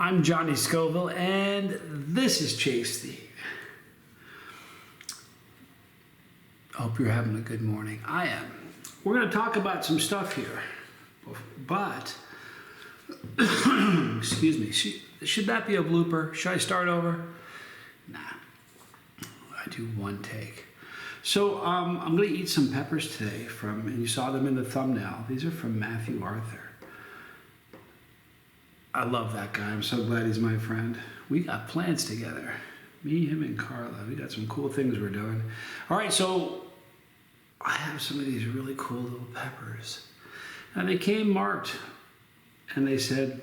I'm Johnny Scoville, and this is Chase the. I hope you're having a good morning. I am. We're going to talk about some stuff here, but excuse me. Should that be a blooper? Should I start over? Nah. I do one take. So I'm going to eat some peppers today and you saw them in the thumbnail. These are from Matthew Arthur. I love that guy. I'm so glad he's my friend. We got plans together. Me, him, and Carla. We got some cool things we're doing. All right, so I have some of these really cool little peppers. And they came marked, and they said,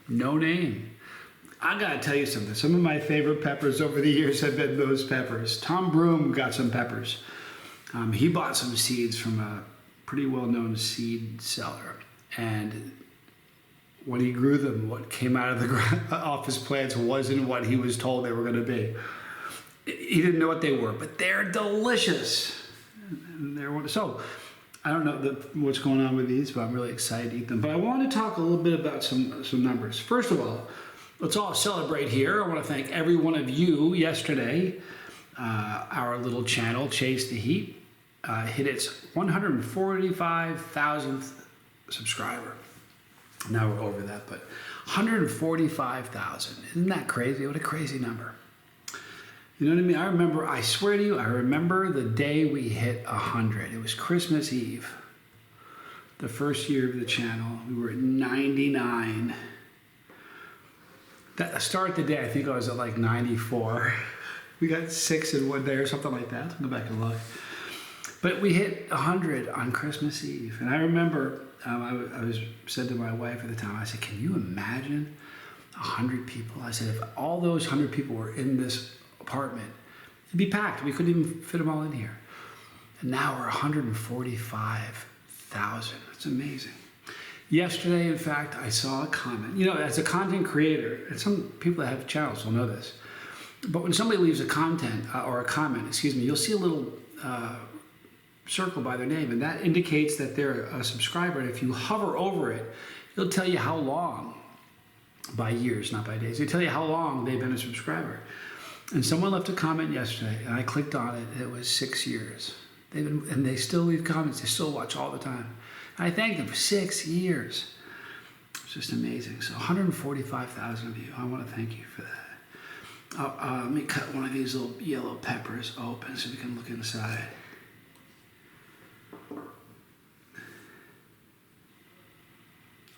no name. I gotta tell you something. Some of my favorite peppers over the years have been those peppers. Tom Broom got some peppers. He bought some seeds from a pretty well-known seed seller. And when he grew them, what came out of the off his plants wasn't what he was told they were going to be. He didn't know what they were, but they're delicious. So I don't know what's going on with these, but I'm really excited to eat them. But I want to talk a little bit about some numbers. First of all, let's all celebrate here. I want to thank every one of you. Yesterday, our little channel, Chase the Heat, hit its 145,000th subscriber. Now we're over that, but 145,000. Isn't that crazy? What a crazy number. You know what I mean? I swear to you, I remember the day we hit 100. It was Christmas Eve. The first year of the channel. We were at 99. That start the day, I think I was at like 94. We got 6 in one day or something like that. I'll go back and look. But we hit 100 on Christmas Eve. And I remember I said to my wife at the time, I said, can you imagine 100 people? I said, if all those 100 people were in this apartment, it'd be packed. We couldn't even fit them all in here. And now we're 145,000. It's amazing. Yesterday, in fact, I saw a comment. You know, as a content creator, and some people that have channels will know this, but when somebody leaves a comment, you'll see a little circle by their name, and that indicates that they're a subscriber. And if you hover over it, it'll tell you how long, by years, not by days. It'll tell you how long they've been a subscriber. And someone left a comment yesterday, and I clicked on it, and it was 6 years. And they still leave comments. They still watch all the time. And I thank them for 6 years. It's just amazing. So 145,000 of you, I want to thank you for that. Let me cut one of these little yellow peppers open so we can look inside.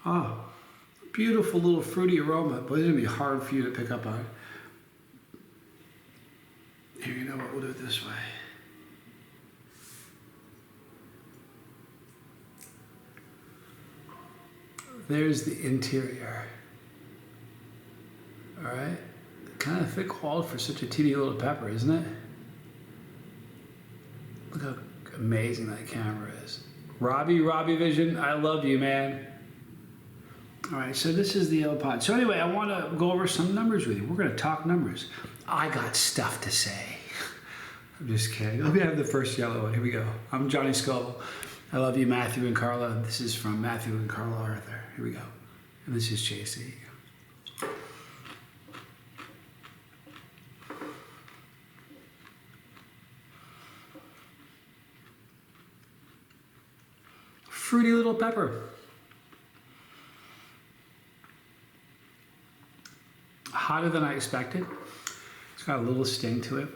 Oh, beautiful little fruity aroma, but it's going to be hard for you to pick up on. Here, you know what, we'll do it this way. There's the interior. All right, kind of thick walled for such a teeny little pepper, isn't it? Look how amazing that camera is. Robbie Vision, I love you, man. All right, so this is the yellow pod. So anyway, I want to go over some numbers with you. We're going to talk numbers. I got stuff to say. I'm just kidding. Let me have the first yellow one. Here we go. I'm Johnny Scoville. I love you, Matthew and Carla. This is from Matthew and Carla Arthur. Here we go. And this is Chase. Fruity little pepper. Hotter than I expected. It's got a little sting to it.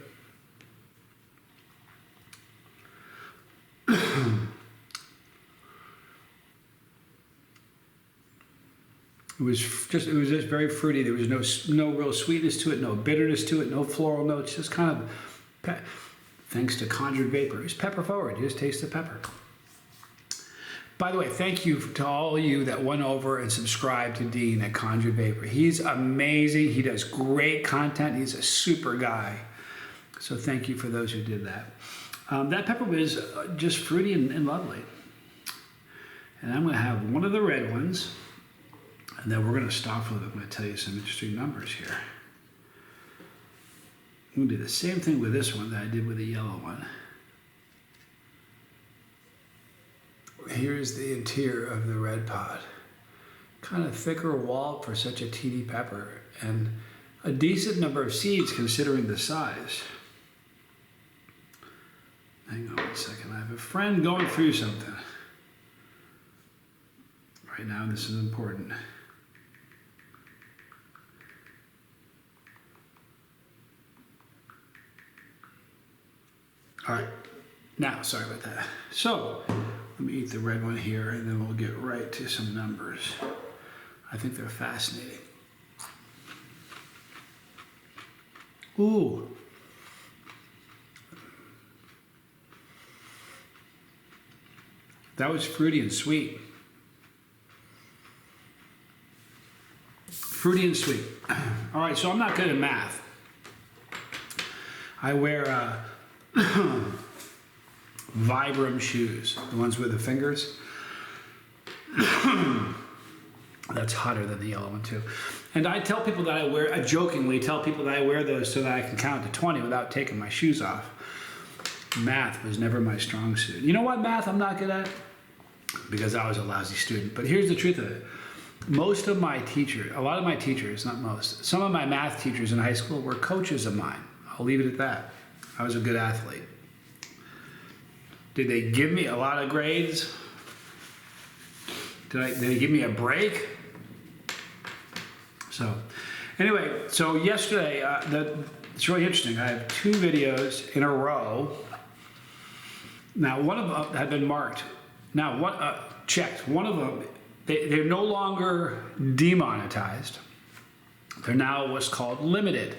It was just very fruity. There was no real sweetness to it, no bitterness to it, no floral notes. Just kind of, thanks to Conjured Vapor, it's pepper forward. You just taste the pepper. By the way, thank you to all of you that went over and subscribed to Dean at Conjured Vapor. He's amazing. He does great content. He's a super guy. So thank you for those who did that. That pepper was just fruity and lovely. And I'm going to have one of the red ones. And then we're going to stop for a little bit. I'm going to tell you some interesting numbers here. I'm going to do the same thing with this one that I did with the yellow one. Here's the interior of the red pod. kind of thicker walled for such a teeny pepper, and a decent number of seeds considering the size. Hang on one second. I have a friend going through something right now. This is important. All right. Now, sorry about that. So, let me eat the red one here, and then we'll get right to some numbers. I think they're fascinating. Ooh. That was fruity and sweet. Fruity and sweet. All right, so I'm not good at math. I wear Vibram shoes, the ones with the fingers. That's hotter than the yellow one too. And I tell people that I jokingly tell people that I wear those so that I can count to 20 without taking my shoes off. Math was never my strong suit. You know what math I'm not good at? Because I was a lousy student. But here's the truth of it. Most of my teachers, a lot of my teachers, not most, some of my math teachers in high school were coaches of mine. I'll leave it at that. I was a good athlete. Did they give me a lot of grades? Did they give me a break? So, anyway, so yesterday, it's really interesting. I have 2 videos in a row. Now, one of them had been marked. Now, checked. One of them, they're no longer demonetized. They're now what's called limited.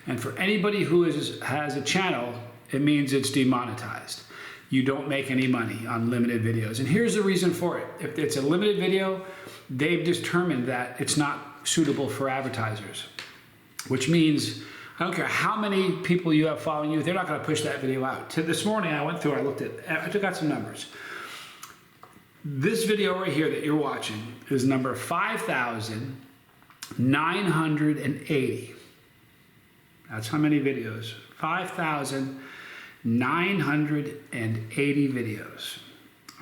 And for anybody who has a channel, it means it's demonetized. You don't make any money on limited videos. And here's the reason for it. If it's a limited video, they've determined that it's not suitable for advertisers, which means I don't care how many people you have following you, they're not going to push that video out. This morning I went through, I took out some numbers. This video right here that you're watching is number 5,980. That's how many videos. 5,980 videos.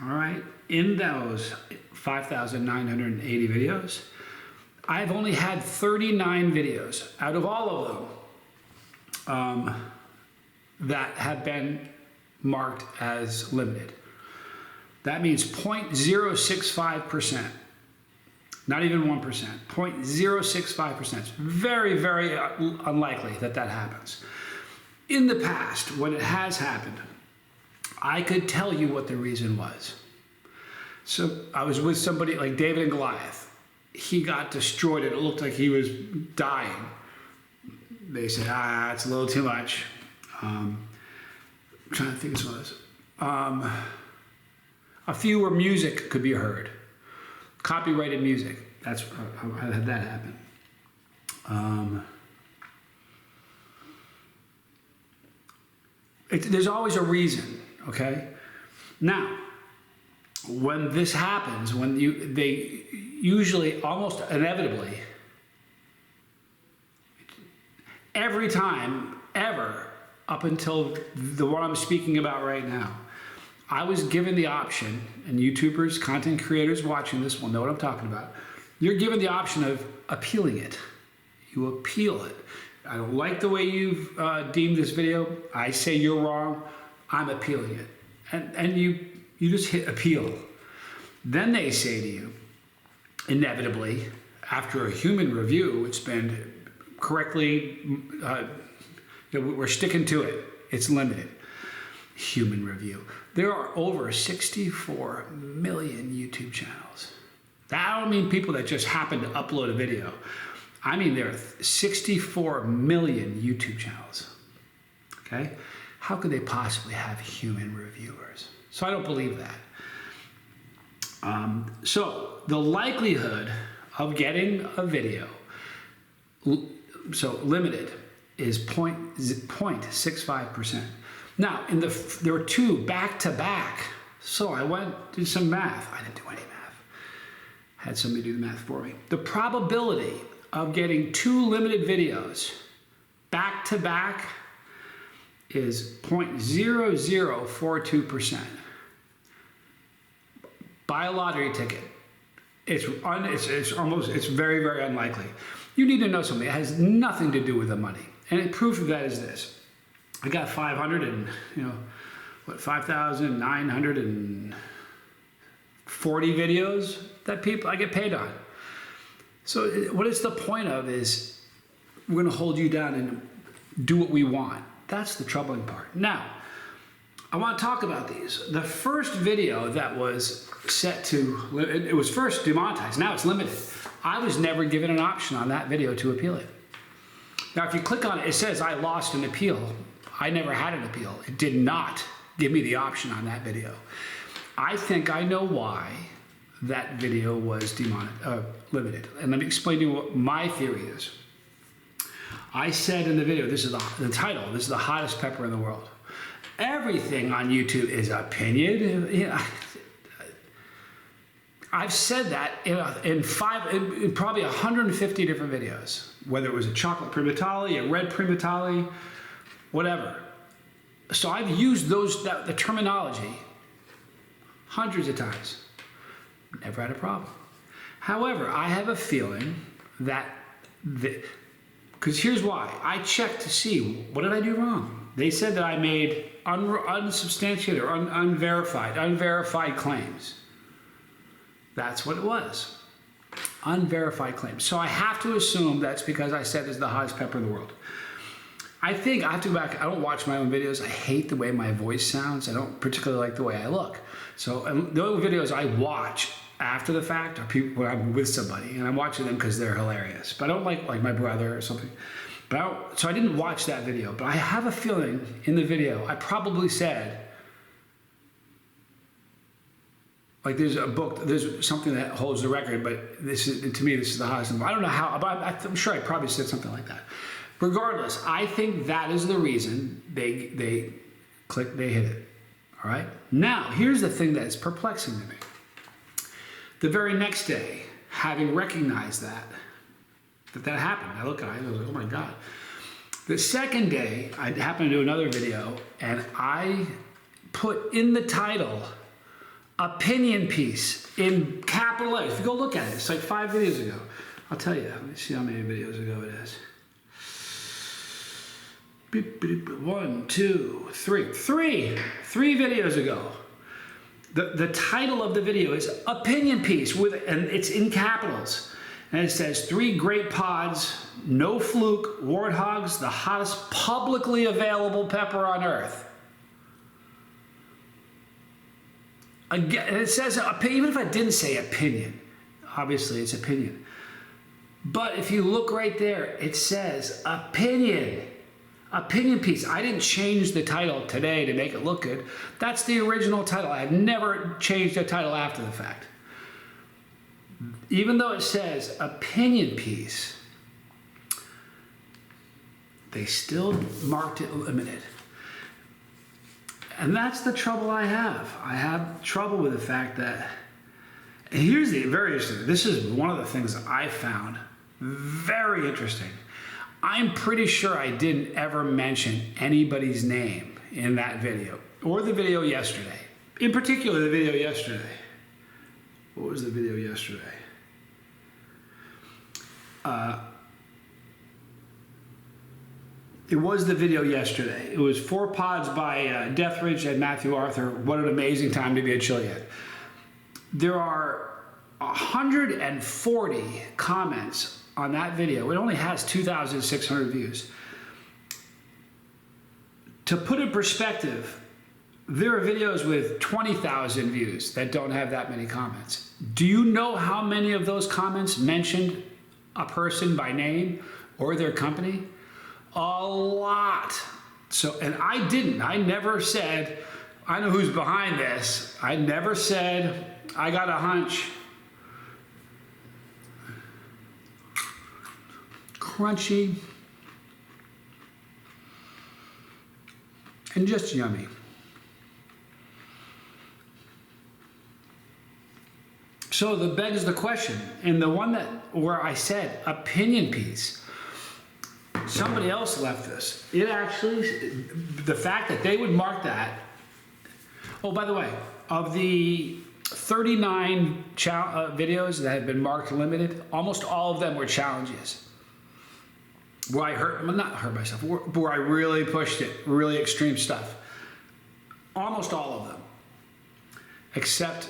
All right. In those 5,980 videos, I've only had 39 videos out of all of them that have been marked as limited. That means 0.065%. Not even 1%, 0.065%. It's very, very unlikely that that happens. In the past, when it has happened, I could tell you what the reason was. So I was with somebody like David and Goliath. He got destroyed and it looked like he was dying. They said, it's a little too much. I'm trying to think of some of those. A few where music could be heard. Copyrighted music. That's how I had that happen. There's always a reason, okay? Now, when this happens, they usually, almost inevitably, every time, ever, up until the one I'm speaking about right now, I was given the option, and YouTubers, content creators watching this will know what I'm talking about. You're given the option of appealing it. You appeal it. I don't like the way you've deemed this video. I say you're wrong. I'm appealing it. And you just hit appeal. Then they say to you, inevitably, after a human review, it's been correctly, we're sticking to it. It's limited. Human review. There are over 64 million YouTube channels. I don't mean people that just happen to upload a video. I mean there are 64 million YouTube channels. Okay? How could they possibly have human reviewers? So I don't believe that. So the likelihood of getting a video, so limited, is 0.65%. Now, there were 2 back-to-back, so I did some math. I didn't do any math. Had somebody do the math for me. The probability of getting 2 limited videos back-to-back is 0.0042%. Buy a lottery ticket. it's very, very unlikely. You need to know something. It has nothing to do with the money. And the proof of that is this. I got 5,940 videos that I get paid on. So what it's the point of is we're going to hold you down and do what we want. That's the troubling part. Now, I want to talk about these. The first video that was set to, it was first demonetized, now it's limited. I was never given an option on that video to appeal it. Now, if you click on it, it says I lost an appeal. I never had an appeal. It did not give me the option on that video. I think I know why that video was limited. And let me explain to you what my theory is. I said in the video, this is the title, this is the hottest pepper in the world. Everything on YouTube is opinion. I've said that in probably 150 different videos, whether it was a chocolate primatali, a red primatali, whatever. So I've used the terminology hundreds of times. Never had a problem. However, I have a feeling that, because here's why. I checked to see, what did I do wrong? They said that I made unsubstantiated or unverified claims. That's what it was. Unverified claims. So I have to assume that's because I said this is the hottest pepper in the world. I think I have to go back. I don't watch my own videos. I hate the way my voice sounds. I don't particularly like the way I look. So the only videos I watch after the fact are people where I'm with somebody, and I'm watching them because they're hilarious. But I don't like my brother or something. So I didn't watch that video. But I have a feeling in the video I probably said, like there's a book, there's something that holds the record, but to me this is the hottest. I don't know how, but I'm sure I probably said something like that. Regardless, I think that is the reason they hit it. All right. Now, here's the thing that is perplexing to me. The very next day, having recognized that happened, I look at it, I was like, oh my God. The second day, I happened to do another video, and I put in the title, opinion piece in capital Letters. If you go look at it, it's like 5 videos ago. I'll tell you, let me see how many videos ago it is. 1, 2, 3. Three videos ago. The title of the video is opinion piece and it's in capitals. And it says 3 great pods, no fluke, warthogs, the hottest publicly available pepper on earth. Again, and it says, even if I didn't say opinion, obviously it's opinion. But if you look right there, it says opinion. Opinion piece. I didn't change the title today to make it look good. That's the original title. I have never changed the title after the fact. Even though it says opinion piece, they still marked it limited. And that's the trouble I have. I have trouble with the fact that, and here's the very interesting, this is one of the things that I found very interesting. I'm pretty sure I didn't ever mention anybody's name in that video or the video yesterday. In particular, the video yesterday. What was the video yesterday? It was the video yesterday. It was 4 pods by Deathridge and Matthew Arthur. What an amazing time to be a Chiliad. There are 140 comments on that video. It only has 2,600 views. To put in perspective, there are videos with 20,000 views that don't have that many comments. Do you know how many of those comments mentioned a person by name or their company? A lot. So, and I never said, I know who's behind this. I never said, I got a hunch. Crunchy and just yummy. So that begs the question, and the one where I said opinion piece, somebody else left this. It actually, the fact that they would mark that. Oh, by the way, of the 39 videos that have been marked limited. Almost all of them were challenges where I not hurt myself, where I really pushed it, really extreme stuff. Almost all of them, except,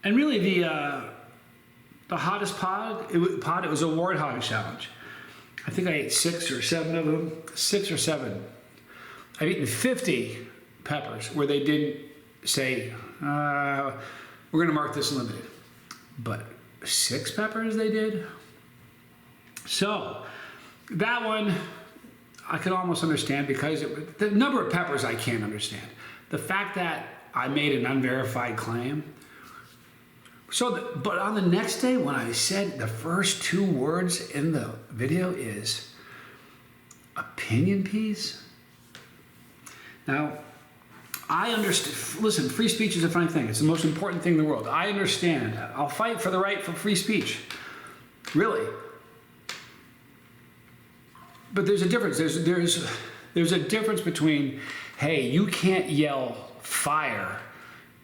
and really the hottest pod, it was a warthog challenge. I think I ate 6 or 7 of them, 6 or 7. I've eaten 50 peppers where they didn't say, we're gonna mark this limited. But 6 peppers they did? So, that one, I could almost understand because the number of peppers I can't understand. The fact that I made an unverified claim. So, but on the next day when I said the first 2 words in the video is opinion piece. Now, I understand, listen, free speech is a funny thing. It's the most important thing in the world. I understand. I'll fight for the right for free speech. Really. But there's a difference. There's a difference between, hey, you can't yell fire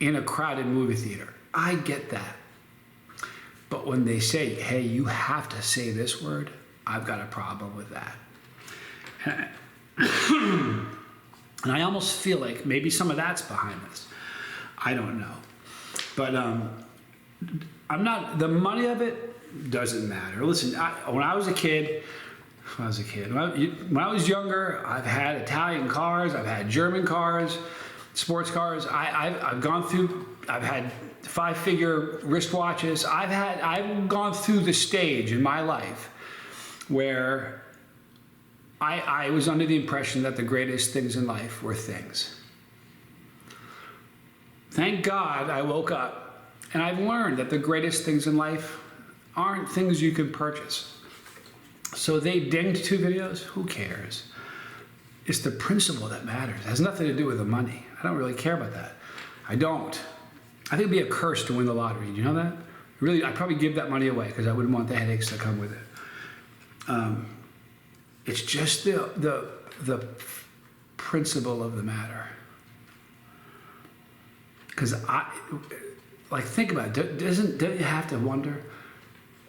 in a crowded movie theater. I get that. But when they say, hey, you have to say this word, I've got a problem with that. And I almost feel like maybe some of that's behind this. I don't know. But I'm not, the money of it doesn't matter. Listen, when I was a kid, when I was younger, I've had Italian cars, I've had German cars, sports cars. I've gone through, I've had 5-figure wristwatches. I've gone through the stage in my life where I was under the impression that the greatest things in life were things. Thank God I woke up and I've learned that the greatest things in life aren't things you can purchase. So they dinged 2 videos, who cares? It's the principle that matters. It has nothing to do with the money. I don't really care about that. I don't. I think it'd be a curse to win the lottery. Do you know that? Really, I'd probably give that money away because I wouldn't want the headaches that come with it. It's just the principle of the matter. Because think about it. Don't you have to wonder?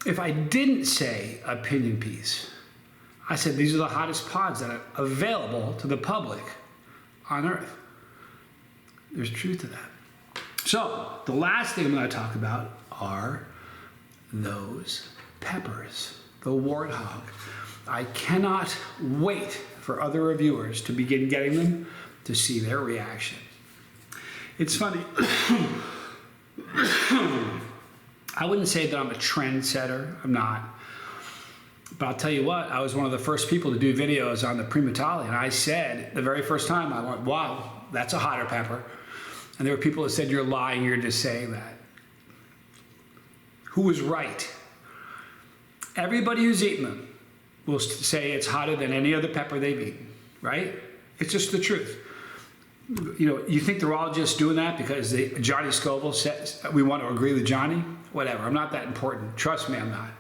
If I didn't say opinion piece, I said these are the hottest pods that are available to the public on Earth. There's truth to that. So the last thing I'm going to talk about are those peppers, the warthog. I cannot wait for other reviewers to begin getting them to see their reaction. It's funny. I wouldn't say that I'm a trendsetter. I'm not. But I'll tell you what, I was one of the first people to do videos on the Primatale, and I said the very first time, I went, wow, that's a hotter pepper. And there were people that said, you're lying, you're just saying that. Who was right? Everybody who's eaten them will say it's hotter than any other pepper they've eaten, right? It's just the truth. You know, you think they're all just doing that because Johnny Scoville says we want to agree with Johnny? Whatever, I'm not that important. Trust me, I'm not.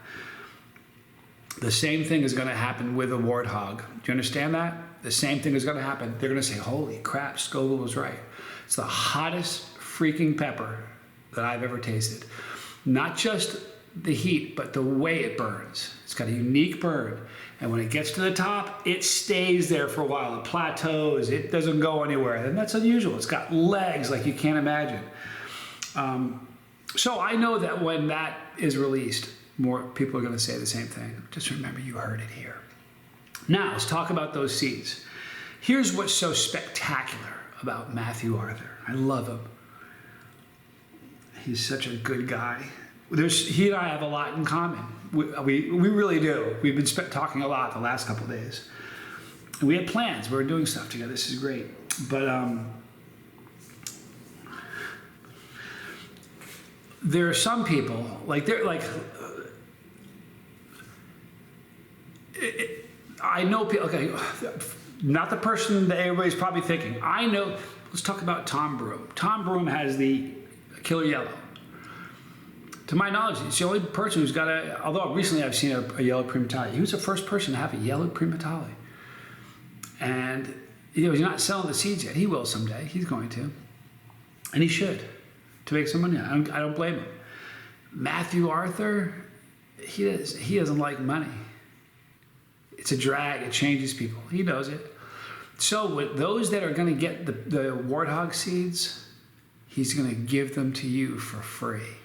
The same thing is going to happen with a warthog. Do you understand that? The same thing is going to happen. They're going to say, holy crap, Scoville was right. It's the hottest freaking pepper that I've ever tasted. Not just the heat, but the way it burns. It's got a unique burn. And when it gets to the top, it stays there for a while. It plateaus, it doesn't go anywhere. And that's unusual. It's got legs like you can't imagine. So I know that when that is released, more people are going to say the same thing. Just remember, you heard it here. Now, let's talk about those seeds. Here's what's so spectacular about Matthew Arthur. I love him. He's such a good guy. He and I have a lot in common. We really do. We've been talking a lot the last couple of days. And we had plans. We were doing stuff together. This is great. But there are some people, I know people, okay, not the person that everybody's probably thinking. I know, let's talk about Tom Broom. Tom Broom has the Killer Yellow. To my knowledge, he's the only person who's got although recently I've seen a yellow Primatale. He was the first person to have a yellow Primatale. And, he's not selling the seeds yet. He will someday. He's going to. And he should. to make some money. I don't blame him. Matthew Arthur, he doesn't like money. It's a drag. It changes people. He knows it. So with those that are going to get the Warthog seeds, he's going to give them to you for free.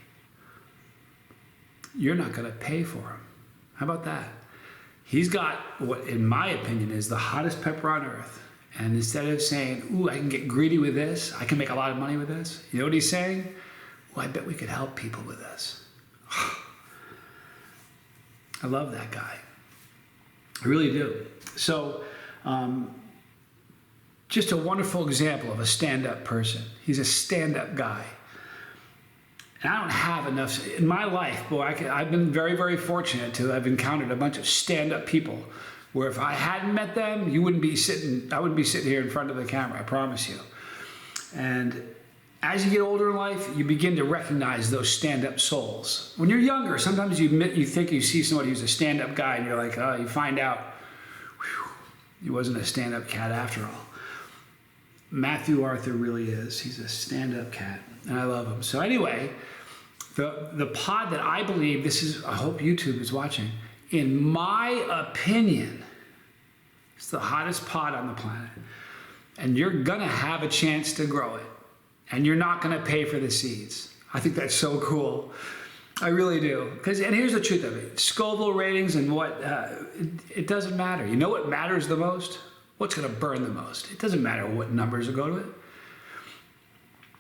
You're not going to pay for them. How about that? He's got what, in my opinion, is the hottest pepper on earth. And instead of saying, ooh, I can get greedy with this, I can make a lot of money with this, you know what he's saying? Well, I bet we could help people with this. I love that guy. I really do. So, just a wonderful example of a stand-up person. He's a stand-up guy. And I don't have enough, in my life, boy, I've been very, very fortunate to have encountered a bunch of stand-up people where if I hadn't met them, I wouldn't be sitting here in front of the camera, I promise you. And as you get older in life, you begin to recognize those stand-up souls. When you're younger, sometimes you think you see somebody who's a stand-up guy and you're like, oh, you find out, whew, he wasn't a stand-up cat after all. Matthew Arthur really is. He's a stand-up cat, and I love him. So anyway, the pod that I believe, I hope YouTube is watching, in my opinion, it's the hottest pod on the planet. And you're gonna have a chance to grow it. And you're not gonna pay for the seeds. I think that's so cool. I really do. And here's the truth of it. Scoville ratings and it doesn't matter. You know what matters the most? What's gonna burn the most? It doesn't matter what numbers go to it.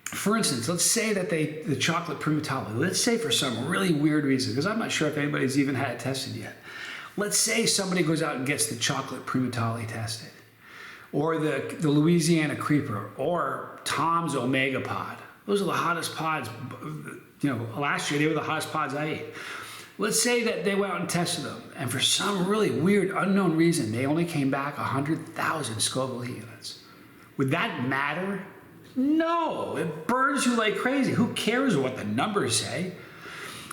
For instance, let's say that the chocolate primatale, let's say for some really weird reason, because I'm not sure if anybody's even had it tested yet. Let's say somebody goes out and gets the chocolate primatale tested, or the Louisiana creeper, or Tom's Omega pod. Those are the hottest pods. You know, last year they were the hottest pods I ate. Let's say that they went out and tested them, and for some really weird, unknown reason, they only came back 100,000 Scoville units. Would that matter? No, it burns you like crazy. Who cares what the numbers say?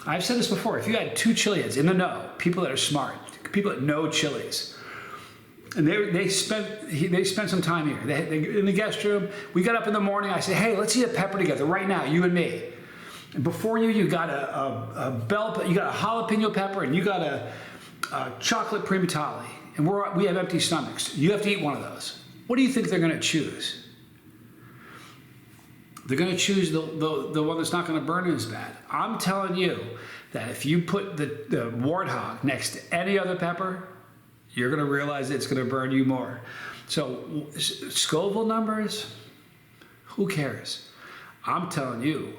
I've said this before. If you had two chiliheads in the know, people that are smart, people that know chilies, and they spent some time here. They in the guest room. We got up in the morning. I said, hey, let's eat a pepper together right now, you and me. And before you got a bell, you got a jalapeno pepper, and you got a chocolate primatale, and we have empty stomachs. You have to eat one of those. What do you think they're going to choose? They're going to choose the one that's not going to burn as bad. I'm telling you that if you put the Warthog next to any other pepper, you're going to realize it's going to burn you more. So Scoville numbers, who cares? I'm telling you.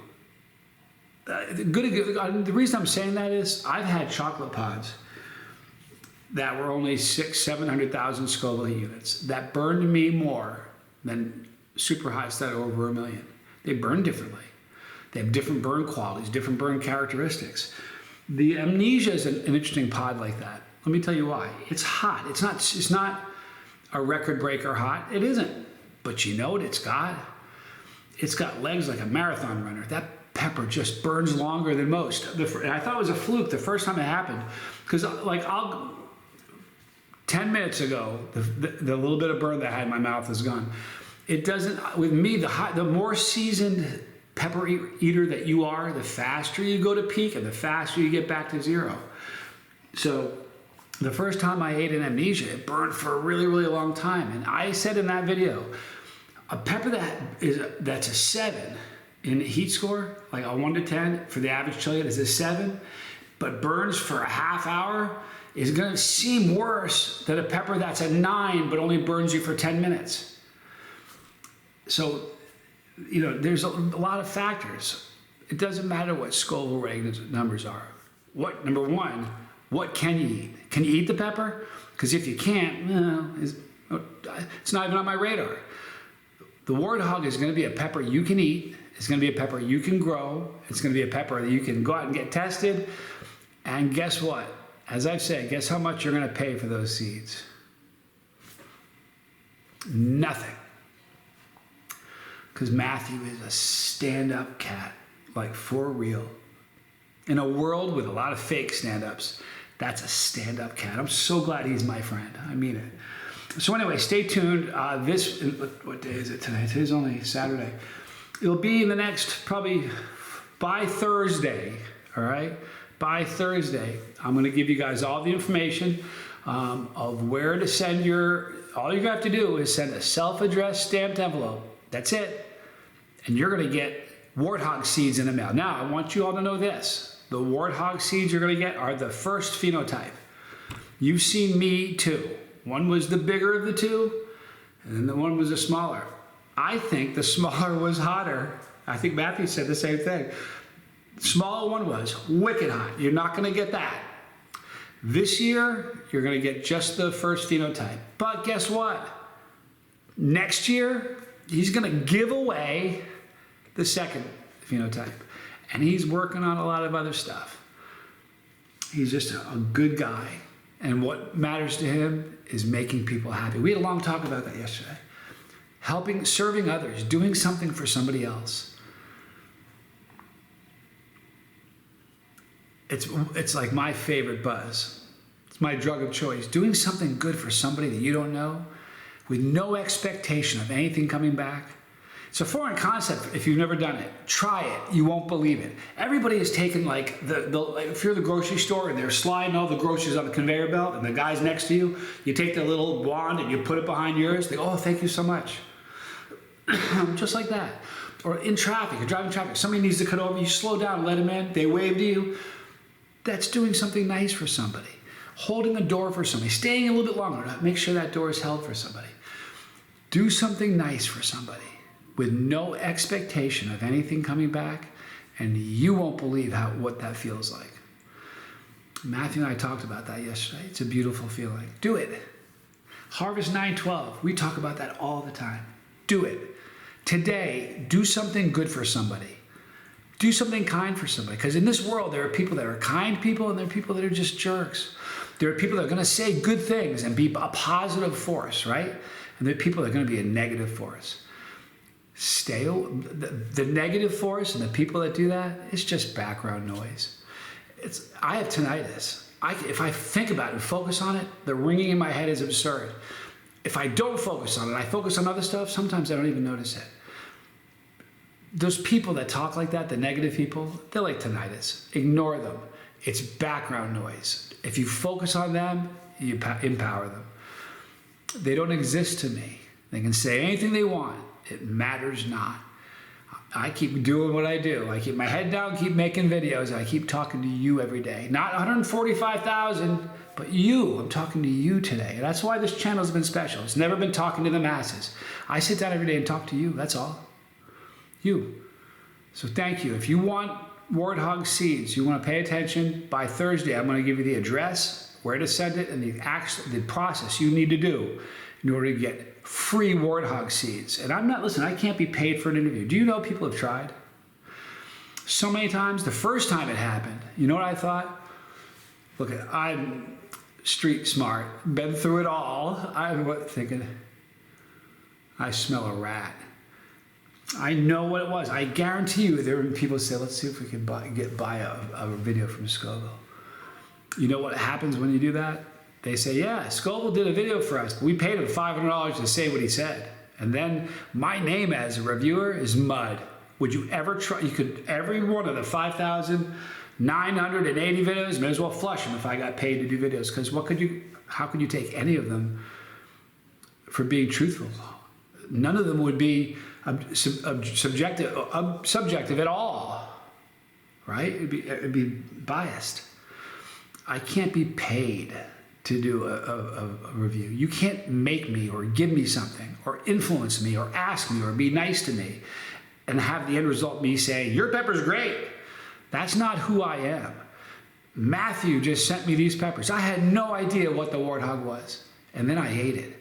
The reason I'm saying that is I've had chocolate pods that were only 600,000-700,000 Scoville units that burned me more than super highs that are over 1 million. They burn differently. They have different burn qualities, different burn characteristics. The Amnesia is an interesting pod like that. Let me tell you why. It's hot. It's not a record breaker hot. It isn't. But you know what it's got? It's got legs like a marathon runner. That pepper just burns longer than most. And I thought it was a fluke the first time it happened. Because 10 minutes ago, the little bit of burn that I had in my mouth is gone. It doesn't, with me, the more seasoned pepper eater that you are, the faster you go to peak and the faster you get back to zero. So the first time I ate an Amnesia, it burned for a really, really long time. And I said in that video, a pepper that's a 7 in heat score, like a 1 to 10 for the average chili is a 7, but burns for a half hour, is going to seem worse than a pepper that's a 9 but only burns you for 10 minutes. So, you know, there's a lot of factors. It doesn't matter what Scoville ratings numbers are. Number one, what can you eat? Can you eat the pepper? Because if you can't, it's not even on my radar. The Warthog is going to be a pepper you can eat. It's going to be a pepper you can grow. It's going to be a pepper that you can go out and get tested. And guess what? As I've said, guess how much you're going to pay for those seeds? Nothing. Because Matthew is a stand-up cat, like for real. In a world with a lot of fake stand-ups, that's a stand-up cat. I'm so glad he's my friend. I mean it. So anyway, stay tuned. What day is it today? Today's only Saturday. It'll be in the next probably By Thursday, all right? By Thursday, I'm going to give you guys all the information of where to send all you have to do is send a self-addressed stamped envelope. That's it. And you're going to get warthog seeds in the mail. Now, I want you all to know this. The warthog seeds you're going to get are the first phenotype. You've seen me too. One was the bigger of the two, and then the one was the smaller. I think the smaller was hotter. I think Matthew said the same thing. The smaller one was wicked hot. You're not going to get that. This year, you're going to get just the first phenotype. But guess what? Next year, he's going to give away the second phenotype. And he's working on a lot of other stuff. He's just a good guy. And what matters to him is making people happy. We had a long talk about that yesterday. Helping, serving others, doing something for somebody else. It's like my favorite buzz. It's my drug of choice. Doing something good for somebody that you don't know with no expectation of anything coming back. It's a foreign concept if you've never done it. Try it. You won't believe it. Everybody has taken like if you're the grocery store and they're sliding all the groceries on the conveyor belt and the guy's next to you, you take the little wand and you put it behind yours. They go, oh, thank you so much. Just like that. Or in traffic, you're driving traffic. Somebody needs to cut over. You slow down, let them in. They wave to you. That's doing something nice for somebody. Holding a door for somebody. Staying a little bit longer to make sure that door is held for somebody. Do something nice for somebody with no expectation of anything coming back, and you won't believe what that feels like. Matthew and I talked about that yesterday. It's a beautiful feeling. Do it. Harvest 912, we talk about that all the time. Do it. Today, do something good for somebody. Do something kind for somebody. Because in this world, there are people that are kind people and there are people that are just jerks. There are people that are going to say good things and be a positive force, right? And there are people that are going to be a negative force. The negative force and the people that do that, it's just background noise. I have tinnitus. If I think about it and focus on it, the ringing in my head is absurd. If I don't focus on it, I focus on other stuff, sometimes I don't even notice it. Those people that talk like that, the negative people, they're like tinnitus. Ignore them. It's background noise. If you focus on them, you empower them. They don't exist to me. They can say anything they want. It matters not. I keep doing what I do. I keep my head down, keep making videos, and I keep talking to you every day. Not 145,000, but you. I'm talking to you today. And that's why this channel's been special. It's never been talking to the masses. I sit down every day and talk to you. That's all. You. So thank you. If you want warthog seeds, you want to pay attention, by Thursday I'm going to give you the address, where to send it, and the process you need to do in order to get free warthog seeds. And I can't be paid for an interview. Do you know people have tried? So many times. The first time it happened, you know what I thought? Look, I'm street smart, been through it all. I'm thinking, I smell a rat. I know what it was. I guarantee you there were people who say, let's see if we can buy a video from Scoville. You know what happens when you do that? They say, yeah, Scoville did a video for us, but we paid him $500 to say what he said. And then my name as a reviewer is mud. Would you ever try? Every one of the 5,980 videos, may as well flush them if I got paid to do videos. Because how could you take any of them for being truthful? None of them would be subjective at all, right? It'd be biased. I can't be paid to do a review. You can't make me or give me something or influence me or ask me or be nice to me and have the end result me saying, your pepper's great. That's not who I am. Matthew just sent me these peppers. I had no idea what the warthog was. And then I ate it.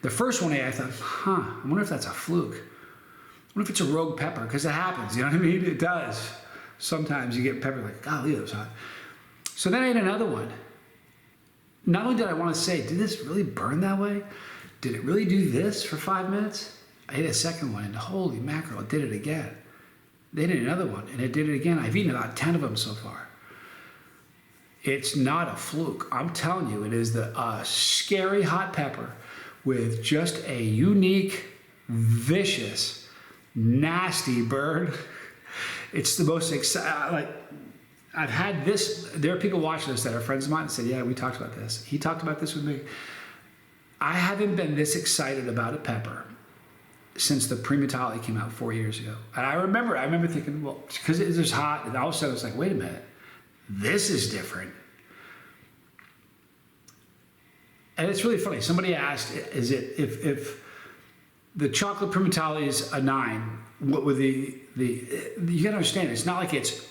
The first one I thought, I wonder if that's a fluke. I wonder if it's a rogue pepper, because it happens, you know what I mean? It does. Sometimes you get pepper like, golly, that was hot. So then I ate another one. Not only did I want to say, did this really burn that way? Did it really do this for 5 minutes? I ate a second one, and holy mackerel, it did it again. They did another one, and it did it again. I've eaten about 10 of them so far. It's not a fluke. I'm telling you, it is a scary hot pepper with just a unique, vicious, nasty burn. It's the most exciting, like, I've had this, there are people watching this that are friends of mine and said, yeah, we talked about this. He talked about this with me. I haven't been this excited about a pepper since the Primatali came out 4 years ago. And I remember thinking, well, because it was hot, and all of a sudden it's like, wait a minute, this is different. And it's really funny. Somebody asked, is it, if the chocolate Primatali is a 9, what would you gotta understand, it's not like it's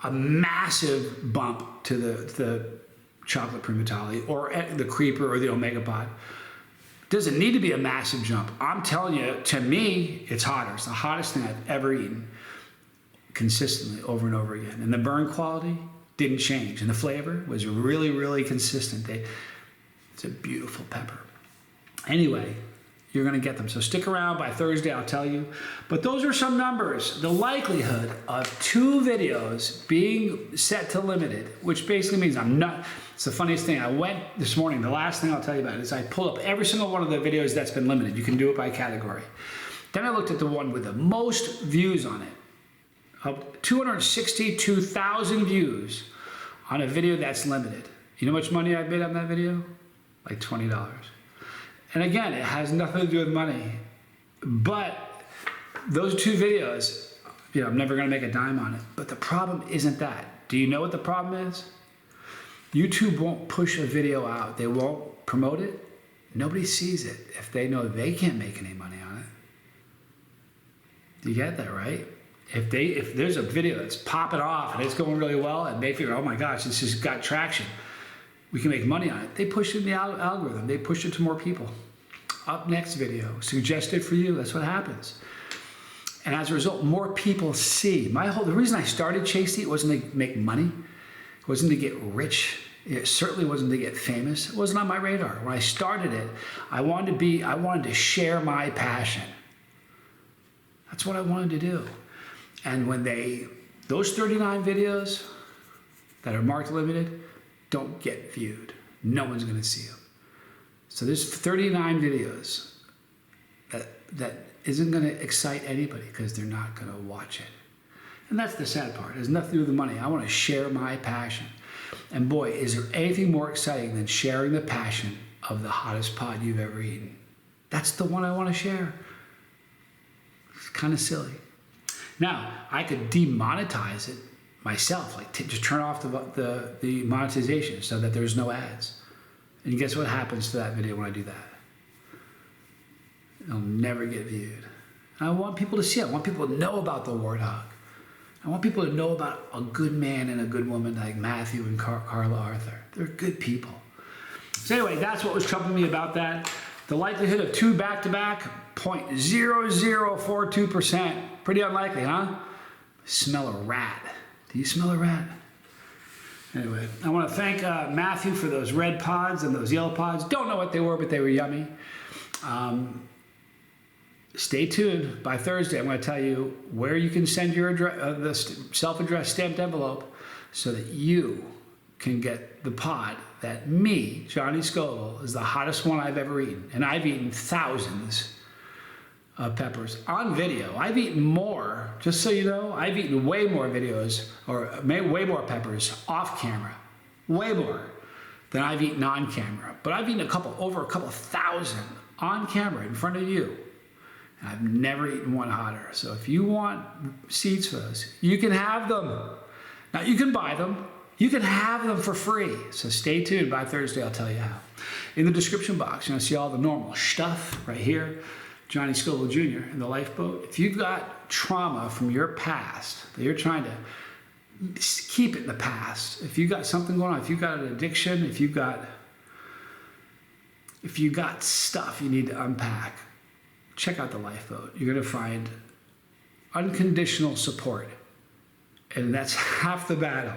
a massive bump to the chocolate Primatali or the Creeper or the Omega Pod. Doesn't need to be a massive jump. I'm telling you, to me, it's hotter. It's the hottest thing I've ever eaten consistently over and over again. And the burn quality didn't change. And the flavor was really, really consistent. It's a beautiful pepper. Anyway, you're gonna get them. So stick around. By Thursday, I'll tell you. But those are some numbers. The likelihood of 2 videos being set to limited, which basically means I'm not, it's the funniest thing. I went this morning, the last thing I'll tell you about is I pulled up every single one of the videos that's been limited. You can do it by category. Then I looked at the one with the most views on it. 262,000 views on a video that's limited. You know how much money I made on that video? Like $20. And again, it has nothing to do with money. But those 2 videos, I'm never gonna make a dime on it. But the problem isn't that. Do you know what the problem is? YouTube won't push a video out. They won't promote it. Nobody sees it if they know they can't make any money on it. Do you get that, right? If there's a video that's popping off and it's going really well and they figure, oh my gosh, this has got traction, we can make money on it. They push it in the algorithm. They push it to more people. Up next video, suggested for you, that's what happens. And as a result, more people see. The reason I started Chase Eat wasn't to make money. It wasn't to get rich. It certainly wasn't to get famous. It wasn't on my radar. When I started it, I wanted to share my passion. That's what I wanted to do. And when those 39 videos that are marked limited don't get viewed, no one's gonna see them. So there's 39 videos that isn't gonna excite anybody because they're not gonna watch it. And that's the sad part. It has nothing to do with the money. I wanna share my passion. And boy, is there anything more exciting than sharing the passion of the hottest pod you've ever eaten? That's the one I wanna share. It's kind of silly. Now, I could demonetize it myself, like just turn off the monetization so that there's no ads. And guess what happens to that video when I do that? It'll never get viewed. And I want people to see it. I want people to know about the Warthog. I want people to know about a good man and a good woman like Matthew and Carla Arthur. They're good people. So anyway, that's what was troubling me about that. The likelihood of 2 back-to-back, 0.0042%. Pretty unlikely, huh? Smell a rat. Do you smell a rat? Anyway, I want to thank Matthew for those red pods and those yellow pods. Don't know what they were, but they were yummy. Stay tuned. By Thursday, I'm going to tell you where you can send your the self-addressed stamped envelope so that you can get the pod that me, Johnny Scoville, is the hottest one I've ever eaten. And I've eaten thousands of peppers on video. I've eaten more, just so you know, I've eaten way more videos, or way more peppers off camera, way more than I've eaten on camera. But I've eaten over a couple thousand on camera in front of you. And I've never eaten one hotter. So if you want seeds for those, you can have them. Now you can buy them. You can have them for free. So stay tuned. By Thursday, I'll tell you how. In the description box, you're gonna see all the normal stuff right here. Johnny Scoville Jr. in the lifeboat. If you've got trauma from your past that you're trying to keep it in the past, if you've got something going on, if you've got an addiction, if you've got stuff you need to unpack, check out the lifeboat. You're going to find unconditional support, and that's half the battle.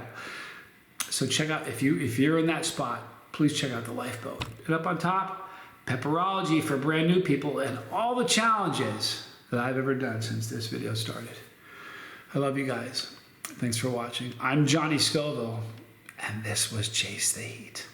So check out, if you're in that spot, please check out the lifeboat. And up on top, Pepperology for brand new people and all the challenges that I've ever done since this video started. I love you guys. Thanks for watching. I'm Johnny Scoville, and this was Chase the Heat.